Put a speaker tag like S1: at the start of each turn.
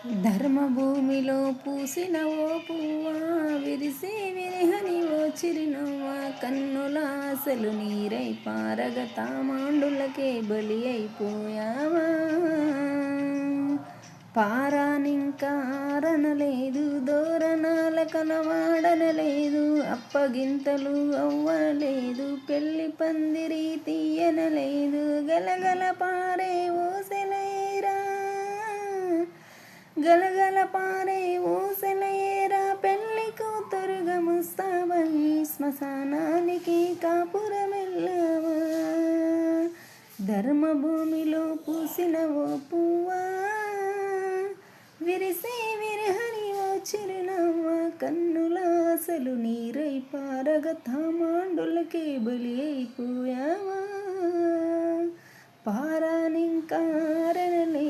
S1: ధర్మభూమిలో పూసిన ఓ పువ్వా, విరిసే విరహని ఓ చిరునవ్వా, కన్నుల ఆశలు నీరై పారగ తామాండులకే బలి అయిపోయావా. పారానింకా ఆరనలేదు, దోరణాల కలవాడనలేదు, అప్పగింతలు అవ్వలేదు, పెళ్లి పందిరి తీయనలేదు, గలగల పారే ఓసెలైరా, గలగల పారే ఊసలయేరా, పెళ్లి కూతురుగా ముస్తాబయ్యి శ్మశానానికి కాపురమెల్లవా. ధర్మభూమిలో పూసిన ఓ పువ్వా, విరిసే విరహని ఓ చిరునవ్వ, కన్నుల ఆశలు నీరై పారగ తామాండులకే బలి అయిపోయావా. పారానింకా ఆరనలే